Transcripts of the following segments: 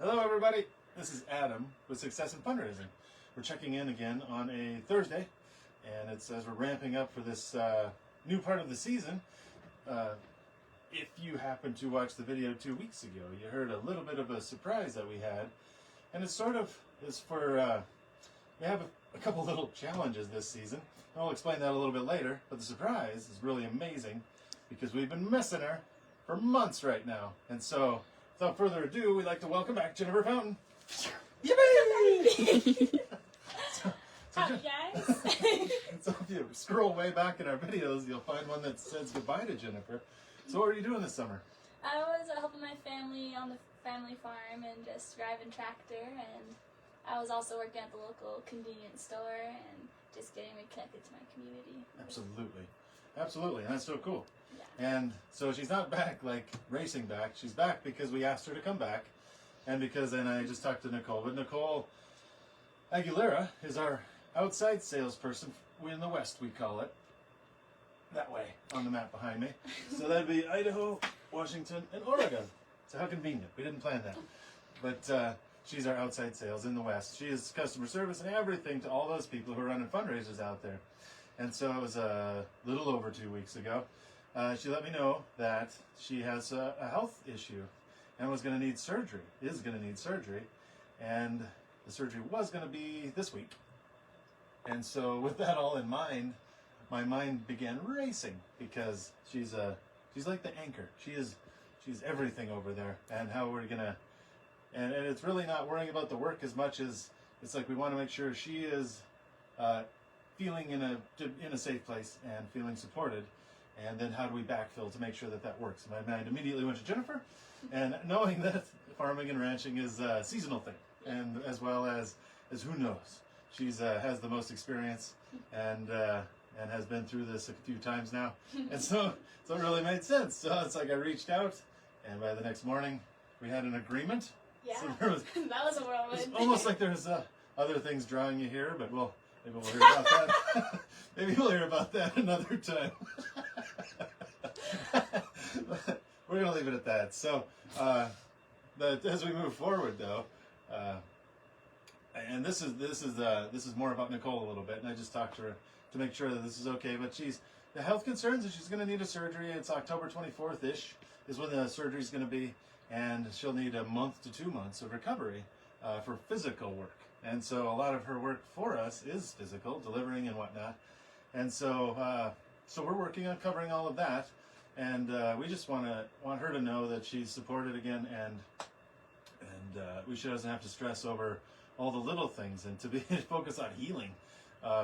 Hello, everybody. This is Adam with Success in Fundraising. We're checking in again on a Thursday, and it's as we're ramping up for this new part of the season. If you happened to watch the video 2 weeks ago, you heard a little bit of a surprise that we had, and it sort of is for we have a couple little challenges this season. I'll explain that a little bit later, but the surprise is really amazing because we've been missing her for months right now, and so. Without further ado, we'd like to welcome back Jennifer Fountain. Yippee! Hi guys. So if you scroll way back in our videos, you'll find one that says goodbye to Jennifer. So what are you doing this summer? I was helping my family on the family farm and just driving tractor, and I was also working at the local convenience store and just getting reconnected to my community. Absolutely, and that's so cool. Yeah. And so she's not back like racing back. She's back because we asked her to come back, and because then I just talked to Nicole. But Nicole Aguilera is our outside salesperson in the West, we call it. That way on the map behind me. So that'd be Idaho, Washington, and Oregon. So how convenient. We didn't plan that. But she's our outside sales in the West. She is customer service and everything to all those people who are running fundraisers out there. And so it was a little over 2 weeks ago. She let me know that she has a health issue and was going to need surgery, and the surgery was going to be this week. And so with that all in mind, my mind began racing because she's like the anchor. She's everything over there, and how we're going to, and it's really not worrying about the work as much as it's like we want to make sure she is feeling in a safe place and feeling supported. And then how do we backfill to make sure that that works? My mind immediately went to Jennifer, and knowing that farming and ranching is a seasonal thing, and as well as who knows, she's has the most experience and has been through this a few times now, and so it really made sense. So it's like I reached out, and by the next morning we had an agreement. Yeah. So there was, that was a whirlwind. it's almost like there's other things drawing you here, but maybe we'll hear about that. Maybe we'll hear about that another time. We're gonna leave it at that. So, but as we move forward, though, and this is more about Nicole a little bit, and I just talked to her to make sure that this is okay. But the health concerns, and she's gonna need a surgery. It's October 24th ish is when the surgery is gonna be, and she'll need a month to 2 months of recovery for physical work. And so a lot of her work for us is physical, delivering and whatnot. And so so we're working on covering all of that, and we just want her to know that she's supported again, and she doesn't have to stress over all the little things, and to be focus on healing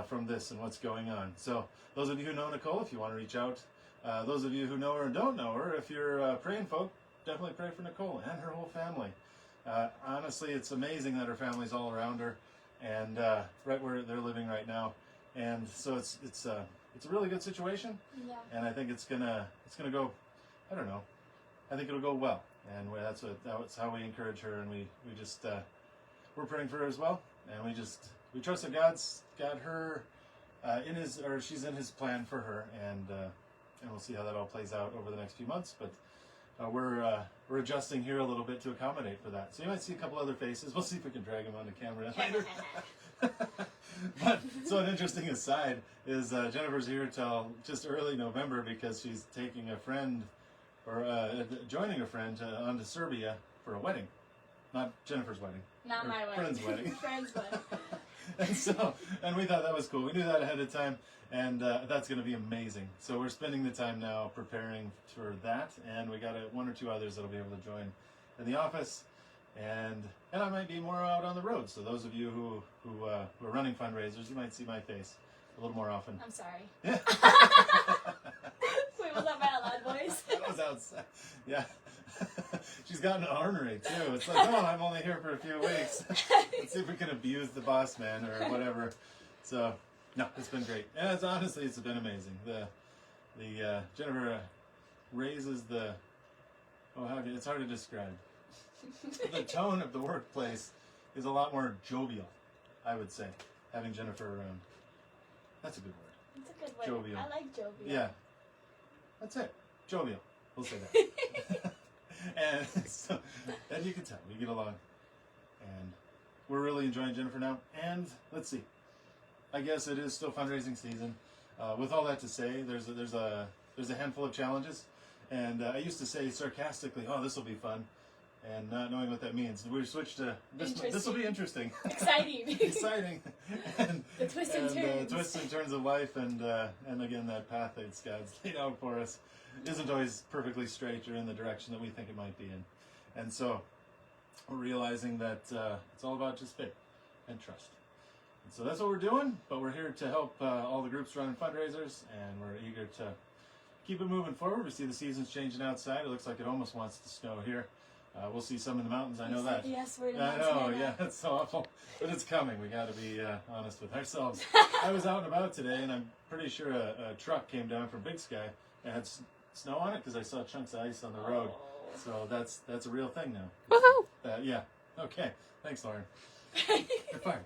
from this and what's going on. So those of you who know Nicole, if you want to reach out, those of you who know her and don't know her, if you're praying folk, definitely pray for Nicole and her whole family. Honestly, it's amazing that her family's all around her, and right where they're living right now, and so it's a really good situation. Yeah. And I think it's gonna go. I don't know. I think it'll go well, and that's how we encourage her, and we just we're praying for her as well, and we trust that God's got her she's in His plan for her, and we'll see how that all plays out over the next few months, but. We're adjusting here a little bit to accommodate for that. So you might see a couple other faces. We'll see if we can drag them on the camera later. But so an interesting aside is Jennifer's here till just early November because she's taking a friend or joining a friend on to Serbia for a wedding. Not Jennifer's wedding. Not my wedding. Friend's wedding. Friend's wedding. And we thought that was cool. We knew that ahead of time, and that's going to be amazing. So we're spending the time now preparing for that, and we got one or two others that'll be able to join in the office, and I might be more out on the road. So those of you who are running fundraisers, you might see my face a little more often. I'm sorry. Yeah. Wait, was that my loud voice? That was outside. Yeah. She's got an ornery too. It's like, oh, I'm only here for a few weeks. Let's see if we can abuse the boss man or whatever. So, no, it's been great. And it's been amazing. The Jennifer raises it's hard to describe. The tone of the workplace is a lot more jovial, I would say, having Jennifer around. That's a good word. It's a good word. Jovial. I like jovial. Yeah. That's it. Jovial. We'll say that. And you can tell we get along and we're really enjoying Jennifer now. And let's see, I guess it is still fundraising season. With all that to say, there's a handful of challenges, and I used to say sarcastically, "Oh, this will be fun," and not knowing what that means, we switched to this will be interesting, Exciting. exciting, and The twists and turns. twists and turns of life, and again that path that God's laid out for us isn't always perfectly straight or in the direction that we think it might be in, and so we're realizing that it's all about just faith and trust. And so that's what we're doing, but we're here to help all the groups running fundraisers, and we're eager to keep it moving forward. We see the seasons changing outside. It looks like it almost wants to snow here. We'll see some in the mountains. I know that. Yes, we're I know, yeah, it's so awful. But it's coming. We got to be honest with ourselves. I was out and about today, and I'm pretty sure a truck came down from Big Sky and had snow on it because I saw chunks of ice on the road. So that's a real thing now. Woohoo! Yeah. Okay. Thanks, Lauren. You're fired.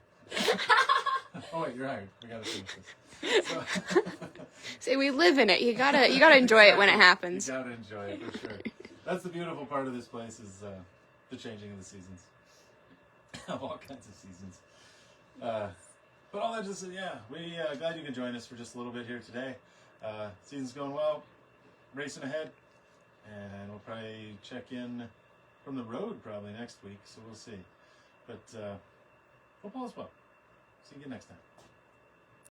Oh wait, you're hired. We gotta finish this. So, See, we live in it. You gotta enjoy it when it happens. you gotta enjoy it for sure. That's the beautiful part of this place is the changing of the seasons, of all kinds of seasons. But all that just yeah, we glad you can join us for just a little bit here today. Season's going well, racing ahead, and we'll probably check in from the road probably next week. So we'll see. But football as well. See you again next time.